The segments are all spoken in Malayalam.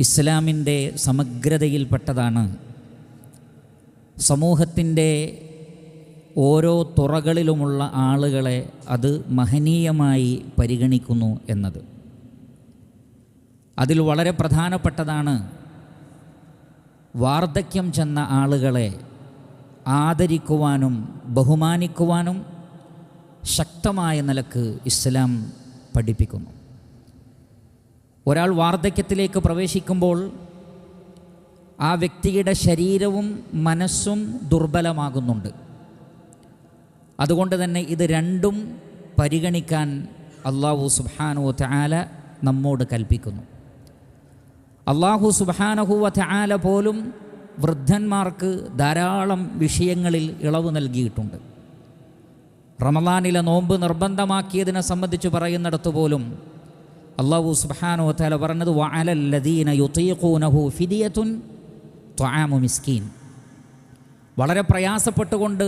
ഇസ്ലാമിൻ്റെ സമഗ്രതയിൽപ്പെട്ടതാണ്. സമൂഹത്തിൻ്റെ ഓരോ തുറകളിലുമുള്ള ആളുകളെ അത് മഹനീയമായി പരിഗണിക്കുന്നു എന്നത്. അതിൽ വളരെ പ്രധാനപ്പെട്ടതാണ് വാർദ്ധക്യം ചെന്ന ആളുകളെ ആദരിക്കുവാനും ബഹുമാനിക്കുവാനും ശക്തമായ നിലക്ക് ഇസ്ലാം പഠിപ്പിക്കുന്നു. ഒരാൾ വാർദ്ധക്യത്തിലേക്ക് പ്രവേശിക്കുമ്പോൾ ആ വ്യക്തിയുടെ ശരീരവും മനസ്സും ദുർബലമാകുന്നുണ്ട്. അതുകൊണ്ട് തന്നെ ഇത് രണ്ടും പരിഗണിക്കാൻ അല്ലാഹു സുബ്ഹാനഹു വ തആല നമ്മോട് കൽപ്പിക്കുന്നു. അല്ലാഹു സുബ്ഹാനഹു വ തആല പോലും വൃദ്ധന്മാർക്ക് ധാരാളം വിഷയങ്ങളിൽ ഇളവ് നൽകിയിട്ടുണ്ട്. റമളാനിലെ നോമ്പ് നിർബന്ധമാക്കിയതിനെ സംബന്ധിച്ച് പറയുന്നിടത്ത് പോലും അല്ലാഹു സുബ്ഹാനഹു വ തആല പറഞ്ഞത് വഅലല്ലദീന യുതീഖൂനഹു ഫിദിയത്തുൻ ത്വആമു മിസ്കീൻ. വളരെ പ്രയാസപ്പെട്ടുകൊണ്ട്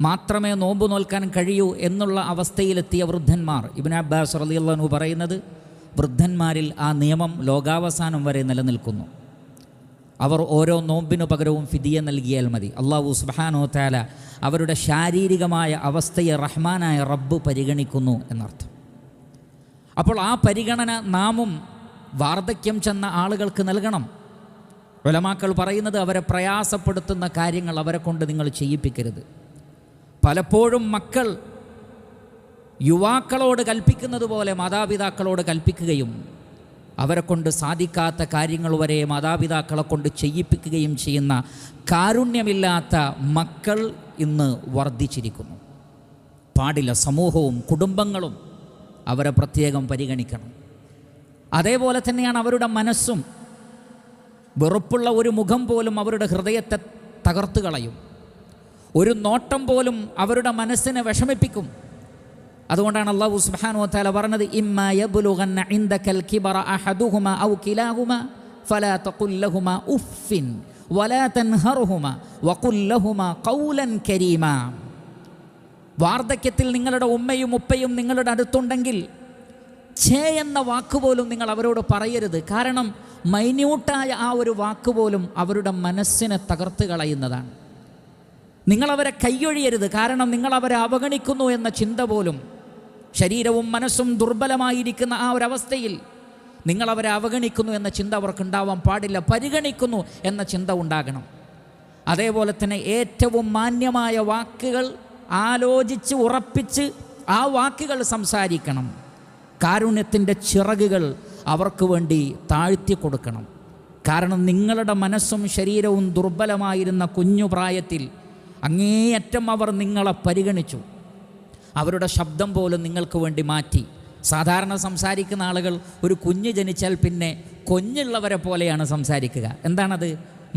മാത്രമേ നോമ്പ് നോൽക്കാൻ കഴിയൂ എന്നുള്ള അവസ്ഥയിലെത്തിയ വൃദ്ധന്മാർ, ഇബ്നു അബ്ബാസ് റളിയല്ലാഹു അൻഹു പറയുന്നത്, വൃദ്ധന്മാരിൽ ആ നിയമം ലോകാവസാനം വരെ നിലനിൽക്കുന്നു. അവർ ഓരോ നോമ്പിനു പകരവും ഫിദിയ നൽകിയാൽ മതി. അല്ലാഹു സുബ്ഹാനഹു വ തആല അവരുടെ ശാരീരികമായ അവസ്ഥയെ റഹ്മാനായ റബ്ബ് പരിഗണിക്കുന്നു എന്നർത്ഥം. അപ്പോൾ ആ പരിഗണന നാമും വാർദ്ധക്യം ചെന്ന ആളുകൾക്ക് നൽകണം. ഉലമാക്കൾ പറയുന്നത് അവരെ പ്രയാസപ്പെടുത്തുന്ന കാര്യങ്ങൾ അവരെ കൊണ്ട് നിങ്ങൾ ചെയ്യിപ്പിക്കരുത്. പലപ്പോഴും മക്കൾ യുവാക്കളോട് കൽപ്പിക്കുന്നത് പോലെ മാതാപിതാക്കളോട് കൽപ്പിക്കുകയും അവരെ കൊണ്ട് സാധിക്കാത്ത കാര്യങ്ങൾ വരെ മാതാപിതാക്കളെ കൊണ്ട് ചെയ്യിപ്പിക്കുകയും ചെയ്യുന്ന കാരുണ്യമില്ലാത്ത മക്കൾ ഇന്ന് വർദ്ധിച്ചിരിക്കുന്നു. പാടില്ല. സമൂഹവും കുടുംബങ്ങളും അവരെ പ്രത്യേകം പരിഗണിക്കണം. അതേപോലെ തന്നെയാണ് അവരുടെ മനസ്സും. വെറുപ്പുള്ള ഒരു മുഖം പോലും അവരുടെ ഹൃദയത്തെ തകർത്ത് കളയും. ഒരു നോട്ടം പോലും അവരുടെ മനസ്സിനെ വിഷമിപ്പിക്കും. അതുകൊണ്ടാണ് അല്ലാഹു സുബ്ഹാനഹു വ തആല പറഞ്ഞത്, ഇമ്മാ യബ്ലുഗന്ന ഇൻദകൽ കിബറ അഹദുഹുമാ ഔ കിലാഹുമാ ഫലാ തഖുൽ ലഹുമാ ഉഫ്ഫിൻ വലാ തൻഹർഹുമാ വഖുൽ ലഹുമാ ഖൗലൻ കരീമാ. വാർദ്ധക്യത്തിൽ നിങ്ങളുടെ ഉമ്മയും ഉപ്പയും നിങ്ങളുടെ അടുത്തുണ്ടെങ്കിൽ ഛേ എന്ന വാക്കുപോലും നിങ്ങൾ അവരോട് പറയരുത്. കാരണം മൈന്യൂട്ടായ ആ ഒരു വാക്കുപോലും അവരുടെ മനസ്സിനെ തകർത്ത് കളയുന്നതാണ്. നിങ്ങളവരെ കൈയൊഴിയരുത്. കാരണം നിങ്ങളവരെ അവഗണിക്കുന്നു എന്ന ചിന്ത പോലും, ശരീരവും മനസ്സും ദുർബലമായിരിക്കുന്ന ആ ഒരവസ്ഥയിൽ നിങ്ങളവരെ അവഗണിക്കുന്നു എന്ന ചിന്ത അവർക്കുണ്ടാവാൻ പാടില്ല. പരിഗണിക്കുന്നു എന്ന ചിന്ത ഉണ്ടാകണം. അതേപോലെ തന്നെ ഏറ്റവും മാന്യമായ വാക്കുകൾ ആലോചിച്ച് ഉറപ്പിച്ച് ആ വാക്കുകൾ സംസാരിക്കണം. കാരുണ്യത്തിൻ്റെ ചിറകുകൾ അവർക്ക് വേണ്ടി താഴ്ത്തി കൊടുക്കണം. കാരണം നിങ്ങളുടെ മനസ്സും ശരീരവും ദുർബലമായിരുന്ന കുഞ്ഞു പ്രായത്തിൽ അങ്ങേയറ്റം അവർ നിങ്ങളെ പരിഗണിച്ചു. അവരുടെ ശബ്ദം പോലും നിങ്ങൾക്ക് വേണ്ടി മാറ്റി. സാധാരണ സംസാരിക്കുന്ന ആളുകൾ ഒരു കുഞ്ഞ് ജനിച്ചാൽ പിന്നെ കുഞ്ഞുള്ളവരെ പോലെയാണ് സംസാരിക്കുക. എന്താണത്?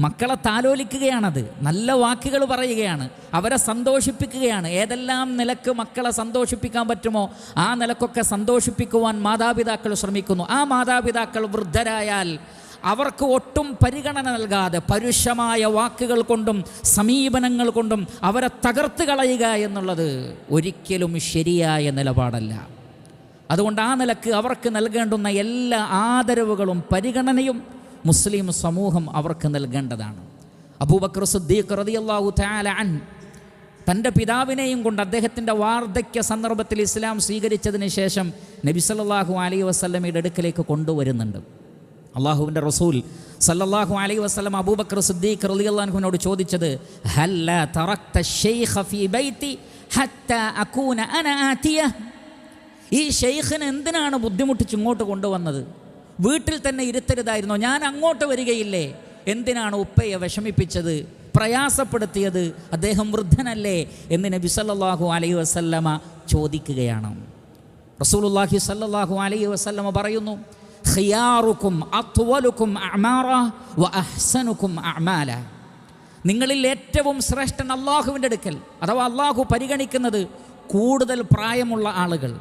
മക്കളെ താലോലിക്കുകയാണത്. നല്ല വാക്കുകൾ പറയുകയാണ്, അവരെ സന്തോഷിപ്പിക്കുകയാണ്. ഏതെല്ലാം നിലക്ക് മക്കളെ സന്തോഷിപ്പിക്കാൻ പറ്റുമോ ആ നിലക്കൊക്കെ സന്തോഷിപ്പിക്കുവാൻ മാതാപിതാക്കൾ ശ്രമിക്കുന്നു. ആ മാതാപിതാക്കൾ വൃദ്ധരായാൽ അവർക്ക് ഒട്ടും പരിഗണന നൽകാതെ പരുഷമായ വാക്കുകൾ കൊണ്ടും സമീപനങ്ങൾ കൊണ്ടും അവരെ തകർത്ത് കളയുക എന്നുള്ളത് ഒരിക്കലും ശരിയായ നിലപാടല്ല. അതുകൊണ്ട് ആ നിലക്ക് അവർക്ക് നൽകേണ്ടുന്ന എല്ലാ ആദരവുകളും പരിഗണനയും മുസ്ലിം സമൂഹം അവർക്ക് നൽകേണ്ടതാണ്. അബൂബക്കർ സിദ്ദീഖ് റളിയല്ലാഹു തആല അൻഹു തൻ്റെ പിതാവിനെയും കൊണ്ട് അദ്ദേഹത്തിൻ്റെ വാർദ്ധക്യ സന്ദർഭത്തിൽ ഇസ്ലാം സ്വീകരിച്ചതിന് ശേഷം നബി സല്ലല്ലാഹു അലൈഹി വസല്ലമയുടെ അടുക്കലേക്ക് കൊണ്ടുവരുന്നുണ്ട്. അള്ളാഹുവിൻ്റെ റസൂൽ സല്ലല്ലാഹു അലൈഹി വസല്ലം അബൂബക്കർ സിദ്ദീഖ് റളിയല്ലാഹു അൻഹുവിനോട് ചോദിച്ചത്, ഹല്ലാ തറക്ത ശൈഖ ഫീ ബൈതി ഹത്താ അകൂന അന ആതിയ. ഈ ഷെയ്ഖിനെ എന്തിനാണ് ബുദ്ധിമുട്ടിച്ച് ഇങ്ങോട്ട് കൊണ്ടുവന്നത്? വീട്ടിൽ തന്നെ ഇരുത്തരുതായിരുന്നോ? ഞാൻ അങ്ങോട്ട് വരികയില്ലേ? എന്തിനാണ് ഉപ്പയെ വിഷമിപ്പിച്ചത്, പ്രയാസപ്പെടുത്തിയത്? അദ്ദേഹം വൃദ്ധനല്ലേ എന്ന് നബി സല്ലല്ലാഹു അലൈഹി വസല്ലമ ചോദിക്കുകയാണ്. റസൂലുള്ളാഹി സല്ലല്ലാഹു അലൈഹി വസല്ലമ പറയുന്നു, ഖിയാറുക്കും അത്വലുക്കും അഅമാറ വ അഹ്സനുക്കും അഅമാല. നിങ്ങളിൽ ഏറ്റവും ശ്രേഷ്ഠൻ അള്ളാഹുവിൻ്റെ അടുക്കൽ, അഥവാ അള്ളാഹു പരിഗണിക്കുന്നത് കൂടുതൽ പ്രായമുള്ള ആളുകൾ,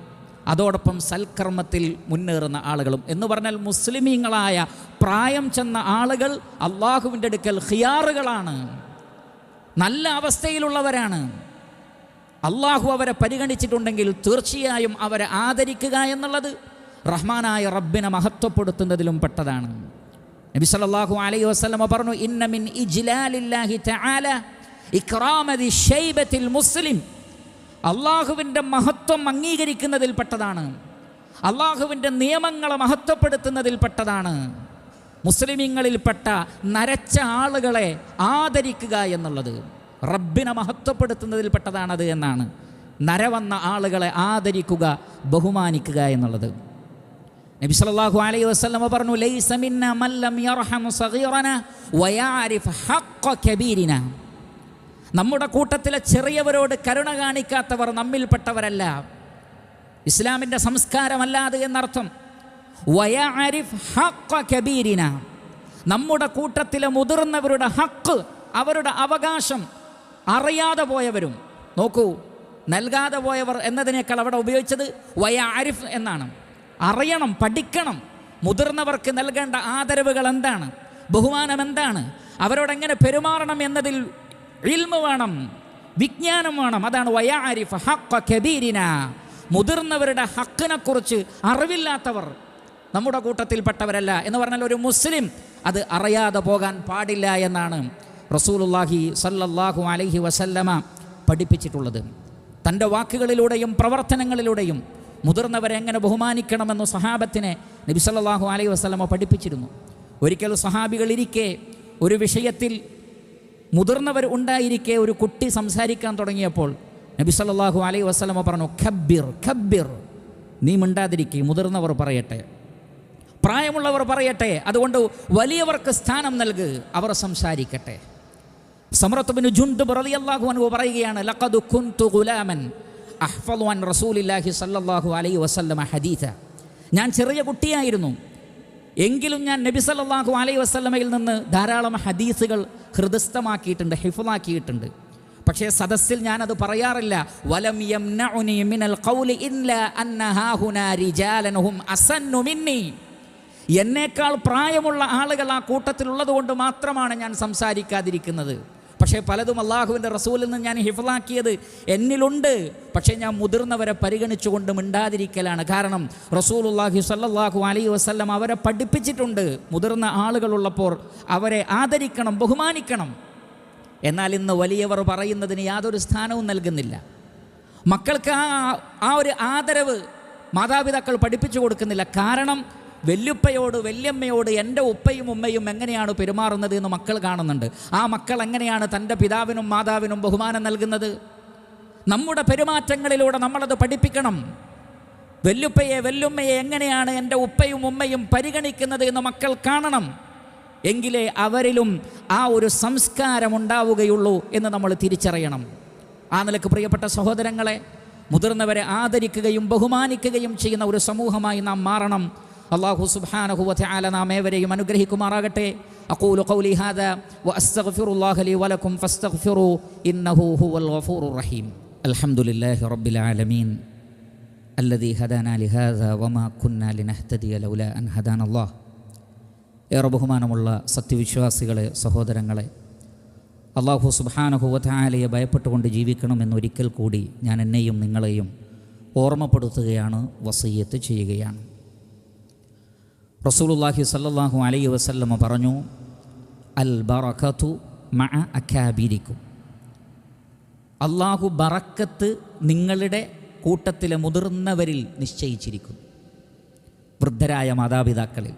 അതോടൊപ്പം സൽക്കർമ്മത്തിൽ മുന്നേറുന്ന ആളുകളും. എന്ന് പറഞ്ഞാൽ മുസ്ലിമീങ്ങളായ പ്രായം ചെന്ന ആളുകൾ അള്ളാഹുവിൻ്റെ അടുക്കൽ ഖിയാറുകളാണ്, നല്ല അവസ്ഥയിലുള്ളവരാണ്. അള്ളാഹു അവരെ പരിഗണിച്ചിട്ടുണ്ടെങ്കിൽ തീർച്ചയായും അവരെ ആദരിക്കുക എന്നുള്ളത് റഹ്മാനായ റബ്ബിനെ മഹത്വപ്പെടുത്തുന്നതിലും പെട്ടതാണ്. നബി സല്ലല്ലാഹു അലൈഹി വസല്ലമ പറഞ്ഞു, ഇന്ന മിൻ ഇജ്ലാലില്ലാഹി തആല ഇക്റാമതി ശൈബത്തിൽ മുസ്ലിം. അള്ളാഹുവിൻ്റെ മഹത്വം അംഗീകരിക്കുന്നതിൽപ്പെട്ടതാണ്, അള്ളാഹുവിൻ്റെ നിയമങ്ങളെ മഹത്വപ്പെടുത്തുന്നതിൽപ്പെട്ടതാണ് മുസ്ലിമീങ്ങളിൽപ്പെട്ട നരച്ച ആളുകളെ ആദരിക്കുക എന്നുള്ളത്. റബ്ബിനെ മഹത്വപ്പെടുത്തുന്നതിൽപ്പെട്ടതാണത് എന്നാണ്. നരവന്ന ആളുകളെ ആദരിക്കുക, ബഹുമാനിക്കുക എന്നുള്ളത്. നബി സല്ലല്ലാഹു അലൈഹി വസല്ലമ പറഞ്ഞു, ലൈസ മിന്നാ മൻ ലം യർഹം സഗീറനാ വയഅരിഫ് ഹഖ്ഖ കബീരിനാ. നമ്മുടെ കൂട്ടത്തിലെ ചെറിയവരോട് കരുണ കാണിക്കാത്തവർ നമ്മിൽപ്പെട്ടവരല്ല. ഇസ്ലാമിൻ്റെ സംസ്കാരമല്ലാതെ എന്നർത്ഥം. വയഅരിഫ് ഹഖ്ഖ കബീരിനാ, നമ്മുടെ കൂട്ടത്തിലെ മുതിർന്നവരുടെ ഹക്ക്, അവരുടെ അവകാശം അറിയാതെ പോയവരും. നോക്കൂ, നൽകാതെ പോയവർ എന്നതിനേക്കാൾ അവിടെ ഉപയോഗിച്ചത് വയഅരിഫ് എന്നാണ്. അറിയണം, പഠിക്കണം, മുതിർന്നവർക്ക് നൽകേണ്ട ആദരവുകൾ എന്താണ്, ബഹുമാനം എന്താണ്, അവരോടെങ്ങനെ പെരുമാറണം എന്നതിൽ ഇൽമ് വേണം, വിജ്ഞാനം വേണം. അതാണ് വയഅരിഫ് ഹഖ്ഖ കബീരിനാ. മുതിർന്നവരുടെ ഹക്കിനെക്കുറിച്ച് അറിവില്ലാത്തവർ നമ്മുടെ കൂട്ടത്തിൽപ്പെട്ടവരല്ല എന്ന് പറഞ്ഞാൽ ഒരു മുസ്ലിം അത് അറിയാതെ പോകാൻ പാടില്ല എന്നാണ് റസൂലുള്ളാഹി സല്ലല്ലാഹു അലൈഹി വസല്ലമ പഠിപ്പിച്ചിട്ടുള്ളത്. തൻ്റെ വാക്കുകളിലൂടെയും പ്രവർത്തനങ്ങളിലൂടെയും മുതിർന്നവരെ എങ്ങനെ ബഹുമാനിക്കണമെന്ന് സഹാബത്തിനെ നബി സല്ലല്ലാഹു അലൈഹി വസല്ലമ പഠിപ്പിച്ചിരുന്നു. ഒരിക്കൽ സഹാബികളിരിക്കെ ഒരു വിഷയത്തിൽ മുതിർന്നവർ ഉണ്ടായിരിക്കെ ഒരു കുട്ടി സംസാരിക്കാൻ തുടങ്ങിയപ്പോൾ നബി സല്ലല്ലാഹു അലൈഹി വസല്ലമ പറഞ്ഞു, ഖബ്ബിർ ഖബ്ബിർ, നീ മിണ്ടാതിരിക്കുക, മുതിർന്നവർ പറയട്ടെ, പ്രായമുള്ളവർ പറയട്ടെ, അതുകൊണ്ട് വലിയവർക്ക് സ്ഥാനം നൽക്, അവർ സംസാരിക്കട്ടെ. സമറത്ത് ബിൻ ജുൻദുബ് റളിയല്ലാഹു അൻഹു പറയുകയാണ്, ലഖദ് കുൻതു ഗുലാമൻ അഹ്ഫളു അൻ റസൂലില്ലാഹി സല്ലല്ലാഹു അലൈഹി വസല്ലമ ഹദീഥ. ഞാൻ ചെറിയ കുട്ടിയായിരുന്നു, എങ്കിലും ഞാൻ നബി സല്ലല്ലാഹു അലൈഹി വസല്ലമയിൽ നിന്ന് ധാരാളം ഹദീസുകൾ ഹൃദയസ്ഥമാക്കിയിട്ടുണ്ട്, ഹിഫ്ളാക്കിയിട്ടുണ്ട്. പക്ഷേ സദസ്സിൽ ഞാനത് പറയാറില്ല. വലം യംനഉനി മിനൽ ഖൗലി ഇല്ലാ അന്ന ഹാഹുനാ റിജാലൻ ഹും അസന്നു മിന്നി. എന്നേക്കാൾ പ്രായമുള്ള ആളുകൾ ആ കൂട്ടത്തിലുള്ളത് കൊണ്ട് മാത്രമാണ് ഞാൻ സംസാരിക്കാതിരിക്കുന്നത്. പക്ഷേ പലതും അള്ളാഹുവിൻ്റെ റസൂലിൽ നിന്ന് ഞാൻ ഹിഫ്ളാക്കിയത് എന്നിലുണ്ട്. പക്ഷേ ഞാൻ മുതിർന്നവരെ പരിഗണിച്ചുകൊണ്ട് മിണ്ടാതിരിക്കലാണ്. കാരണം റസൂലുള്ളാഹി സ്വല്ലല്ലാഹു അലൈഹി വസല്ലം അവരെ പഠിപ്പിച്ചിട്ടുണ്ട്, മുതിർന്ന ആളുകളുള്ളപ്പോൾ അവരെ ആദരിക്കണം, ബഹുമാനിക്കണം. എന്നാൽ ഇന്ന് വലിയവർ പറയുന്നതിന് യാതൊരു സ്ഥാനവും നൽകുന്നില്ല. മക്കൾക്ക് ആ ഒരു ആദരവ് മാതാപിതാക്കൾ പഠിപ്പിച്ചു കൊടുക്കുന്നില്ല. കാരണം വല്യുപ്പയോട് വല്യമ്മയോട് എൻ്റെ ഉപ്പയും ഉമ്മയും എങ്ങനെയാണ് പെരുമാറുന്നത് എന്ന് മക്കൾ കാണുന്നുണ്ട്. ആ മക്കൾ എങ്ങനെയാണ് തൻ്റെ പിതാവിനും മാതാവിനും ബഹുമാനം നൽകുന്നത്? നമ്മുടെ പെരുമാറ്റങ്ങളിലൂടെ നമ്മളത് പഠിപ്പിക്കണം. വല്യുപ്പയെ വല്യുമ്മയെ എങ്ങനെയാണ് എൻ്റെ ഉപ്പയും ഉമ്മയും പരിഗണിക്കുന്നത് എന്ന് മക്കൾ കാണണം. എങ്കിലേ അവരിലും ആ ഒരു സംസ്കാരം ഉണ്ടാവുകയുള്ളൂ എന്ന് നമ്മൾ തിരിച്ചറിയണം. ആ നിലക്ക് പ്രിയപ്പെട്ട സഹോദരങ്ങളെ, മുതിർന്നവരെ ആദരിക്കുകയും ബഹുമാനിക്കുകയും ചെയ്യുന്ന ഒരു സമൂഹമായി നാം മാറണം. അല്ലാഹു സുബ്ഹാനഹു വ തആല നാം ഏവരെയും അനുഗ്രഹിക്കുമാറാകട്ടെ. അഖൂലു ഖൗലി ഹാദാ വ അസ്തഗ്ഫിറുല്ലാഹ ലി വലക്കും ഫസ്തഗ്ഫിറൂ ഇന്നഹു ഹുവൽ ഗഫൂറുർ റഹീം. അൽഹംദുലില്ലാഹി റബ്ബിൽ ആലമീൻ അല്ലദീ ഹദാനാ ലിഹാദാ വമാ കുന്നാ ലിനഹ്തദിയ ലൗലാ അൻ ഹദാനല്ലാഹ്. ഏറെ ബഹുമാനമുള്ള സത്യവിശ്വാസികളെ, സഹോദരങ്ങളെ, അല്ലാഹു സുബ്ഹാനഹു വ തആലയെ ഭയപ്പെട്ടുകൊണ്ട് ജീവിക്കണമെന്നൊരിക്കൽ കൂടി ഞാൻ എന്നെയും നിങ്ങളെയും ഓർമ്മപ്പെടുത്തുകയാണ്, വസിയ്യത്ത് ചെയ്യുകയാണ്. റസൂലുള്ളാഹി സ്വല്ലല്ലാഹു അലൈഹി വസല്ലമ പറഞ്ഞു, അൽ ബറകതു മഅ അകാബിരിക്കും. അല്ലാഹു ബറക്കത്ത് നിങ്ങളുടെ കൂട്ടത്തിലെ മുതിർന്നവരിൽ നിശ്ചയിച്ചിരിക്കുന്നു. വൃദ്ധരായ മാതാപിതാക്കളിൽ,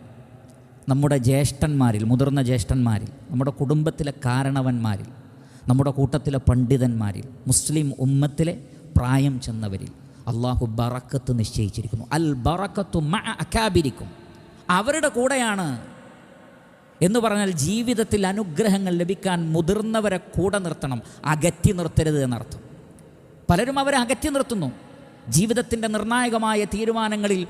നമ്മുടെ ജ്യേഷ്ഠന്മാരിൽ, മുതിർന്ന ജ്യേഷ്ഠന്മാരിൽ, നമ്മുടെ കുടുംബത്തിലെ കാരണവന്മാരിൽ, നമ്മുടെ കൂട്ടത്തിലെ പണ്ഡിതന്മാരിൽ, മുസ്ലിം ഉമ്മത്തിലെ പ്രായം ചെന്നവരിൽ അല്ലാഹു ബറക്കത്ത് നിശ്ചയിച്ചിരിക്കുന്നു. അൽ ബറകതു മഅ അകാബിരിക്കും. അവരുടെ കൂടെയാണ് എന്ന് പറഞ്ഞാൽ ജീവിതത്തിൽ അനുഗ്രഹങ്ങൾ ലഭിക്കാൻ മുതിർന്നവരെ കൂടെ നിർത്തണം, അകറ്റി നിർത്തരുത് എന്നർത്ഥം. പലരും അവരെ അകറ്റി നിർത്തുന്നു. ജീവിതത്തിൻ്റെ നിർണായകമായ തീരുമാനങ്ങളിൽ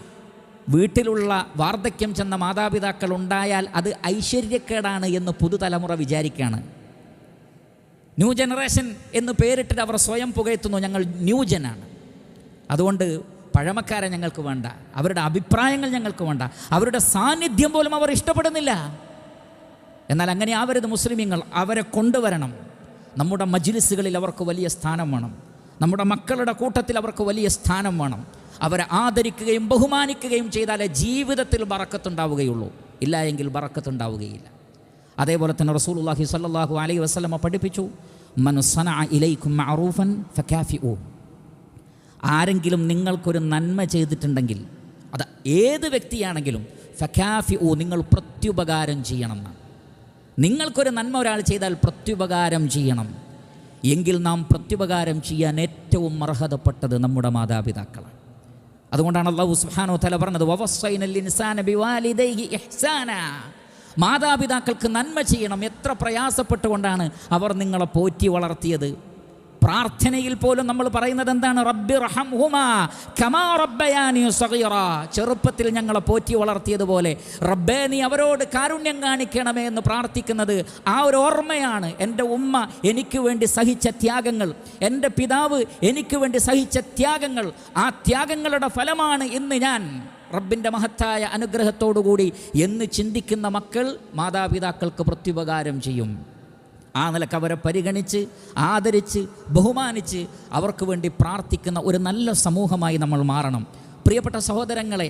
വീട്ടിലുള്ള വാർദ്ധക്യം ചെന്ന മാതാപിതാക്കൾ ഉണ്ടായാൽ അത് ഐശ്വര്യക്കേടാണ് എന്ന് പുതുതലമുറ വിചാരിക്കുകയാണ്. ന്യൂ ജനറേഷൻ എന്ന് പേരിട്ടിട്ട് അവർ സ്വയം പുകഴ്ത്തുന്നു, ഞങ്ങൾ ന്യൂജനാണ്, അതുകൊണ്ട് പഴമക്കാരെ ഞങ്ങൾക്ക് വേണ്ട, അവരുടെ അഭിപ്രായങ്ങൾ ഞങ്ങൾക്ക് വേണ്ട, അവരുടെ സാന്നിധ്യം പോലും അവർ ഇഷ്ടപ്പെടുന്നില്ല. എന്നാൽ അങ്ങനെ ആവരുത് മുസ്ലിമീങ്ങൾ. അവരെ കൊണ്ടുവരണം. നമ്മുടെ മജ്ലിസുകളിൽ അവർക്ക് വലിയ സ്ഥാനം വേണം. നമ്മുടെ മക്കളുടെ കൂട്ടത്തിൽ അവർക്ക് വലിയ സ്ഥാനം വേണം. അവരെ ആദരിക്കുകയും ബഹുമാനിക്കുകയും ചെയ്താലേ ജീവിതത്തിൽ ബറക്കത്തുണ്ടാവുകയുള്ളൂ. ഇല്ല എങ്കിൽ ബറക്കത്തുണ്ടാവുകയില്ല. അതേപോലെ തന്നെ റസൂലുള്ളാഹി സ്വല്ലല്ലാഹു അലൈഹി വസല്ലമ പഠിപ്പിച്ചു, മൻ സനഅ ഇലൈക്കും മഅറൂഫൻ ഫകാഫിഊ. ആരെങ്കിലും നിങ്ങൾക്കൊരു നന്മ ചെയ്തിട്ടുണ്ടെങ്കിൽ, അത് ഏത് വ്യക്തിയാണെങ്കിലും, ഫകാഫിഊ, നിങ്ങൾ പ്രത്യുപകാരം ചെയ്യണമെന്നാണ്. നിങ്ങൾക്കൊരു നന്മ ഒരാൾ ചെയ്താൽ പ്രത്യുപകാരം ചെയ്യണം. എങ്കിൽ നാം പ്രത്യുപകാരം ചെയ്യാൻ ഏറ്റവും അർഹതപ്പെട്ടത് നമ്മുടെ മാതാപിതാക്കളാണ്. അതുകൊണ്ടാണ് അല്ലാഹു സുബ്ഹാനഹു വ തആല പറഞ്ഞത്, വവസ്സൈനൽ ഇൻസാന ബിവാലിദൈഹി ഇഹ്സാനാ. മാതാപിതാക്കൾക്ക് നന്മ ചെയ്യണം. എത്ര പ്രയാസപ്പെട്ടുകൊണ്ടാണ് അവർ നിങ്ങളെ പോറ്റി വളർത്തിയത്. പ്രാർത്ഥനയിൽ പോലും നമ്മൾ പറയുന്നത് എന്താണ്? റബ്ബി റഹംഹുമാ കമാ റബ്ബയാനി സഗീറാ. ചെറുപ്പത്തിൽ ഞങ്ങളെ പോറ്റി വളർത്തിയതുപോലെ റബ്ബേ നീ അവരോട് കാരുണ്യം കാണിക്കണമേ എന്ന് പ്രാർത്ഥിക്കുന്നത് ആ ഒരു ഓർമ്മയാണ്. എൻ്റെ ഉമ്മ എനിക്ക് വേണ്ടി സഹിച്ച ത്യാഗങ്ങൾ, എൻ്റെ പിതാവ് എനിക്ക് വേണ്ടി സഹിച്ച ത്യാഗങ്ങൾ, ആ ത്യാഗങ്ങളുടെ ഫലമാണ് ഇന്ന് ഞാൻ റബ്ബിൻ്റെ മഹത്തായ അനുഗ്രഹത്തോടുകൂടി എന്ന് ചിന്തിക്കുന്ന മക്കൾ മാതാപിതാക്കൾക്ക് പ്രത്യുപകാരം ചെയ്യും. ആ നിലക്ക് അവരെ പരിഗണിച്ച് ആദരിച്ച് ബഹുമാനിച്ച് അവർക്ക് വേണ്ടി പ്രാർത്ഥിക്കുന്ന ഒരു നല്ല സമൂഹമായി നമ്മൾ മാറണം. പ്രിയപ്പെട്ട സഹോദരങ്ങളെ,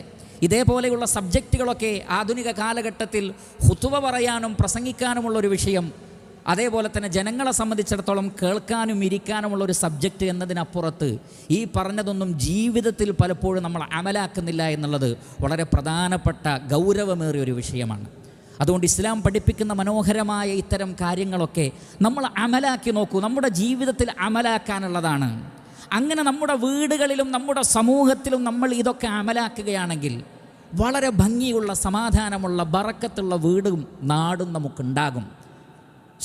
ഇതേപോലെയുള്ള സബ്ജക്റ്റുകളൊക്കെ ആധുനിക കാലഘട്ടത്തിൽ ഖുതുബ പറയാനും പ്രസംഗിക്കാനുമുള്ളൊരു വിഷയം, അതേപോലെ തന്നെ ജനങ്ങളെ സംബന്ധിച്ചിടത്തോളം കേൾക്കാനും ഇരിക്കാനുമുള്ളൊരു സബ്ജക്റ്റ് എന്നതിനപ്പുറത്ത് ഈ പറഞ്ഞതൊന്നും ജീവിതത്തിൽ പലപ്പോഴും നമ്മൾ അമലാക്കുന്നില്ല എന്നുള്ളത് വളരെ പ്രധാനപ്പെട്ട ഗൗരവമേറിയൊരു വിഷയമാണ്. അതുകൊണ്ട് ഇസ്ലാം പഠിപ്പിക്കുന്ന മനോഹരമായ ഇത്തരം കാര്യങ്ങളൊക്കെ നമ്മൾ അമലാക്കി നോക്കൂ. നമ്മുടെ ജീവിതത്തിൽ അമലാക്കാനുള്ളതാണ്. അങ്ങനെ നമ്മുടെ വീടുകളിലും നമ്മുടെ സമൂഹത്തിലും നമ്മൾ ഇതൊക്കെ അമലാക്കുകയാണെങ്കിൽ വളരെ ഭംഗിയുള്ള, സമാധാനമുള്ള, ബറക്കത്തുള്ള വീടും നാടും നമുക്കുണ്ടാകും.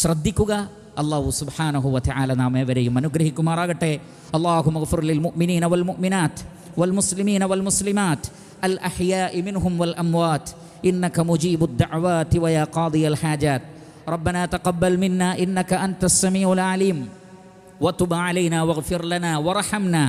ശ്രദ്ധിക്കുക. അല്ലാഹു സുബ്ഹാനഹു വ തആല നാം ഏവരെയും അനുഗ്രഹിക്കുമാറാകട്ടെ. അല്ലാഹുമ്മ ഗ്ഫിർ ലിൽ മുഅ്മിനീന വൽ മുഅ്മിനാത്ത് വൽ മുസ്ലിമീന വൽ മുസ്ലിമാത്ത് അൽ അഹ്യാഇ മിൻഹും വൽ അംവാത്ത് إنك مجيب الدعوات ويا قاضي الحاجات. ربنا تقبل منا إنك أنت السميع العليم وتب علينا واغفر لنا وارحمنا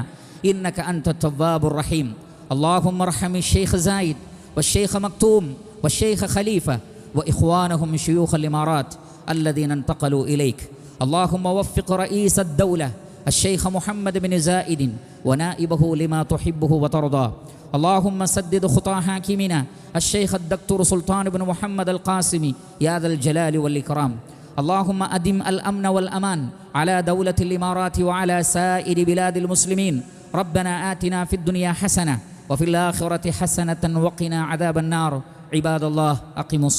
إنك أنت التواب الرحيم. اللهم ارحم الشيخ زايد والشيخ مكتوم والشيخ خليفة وإخوانهم شيوخ الإمارات الذين انتقلوا إليك. اللهم وفق رئيس الدولة الشيخ محمد بن زايد ونائبه لما تحبه وترضاه. اللهم سدد خطى حاكمنا الشيخ الدكتور سلطان بن محمد القاسمي يا ذا الجلال والإكرام. اللهم أدم الأمن والأمان على دولة الإمارات وعلى سائر بلاد المسلمين. ربنا آتنا في الدنيا حسنة وفي الآخرة حسنة وقنا عذاب النار. عباد الله أقيموا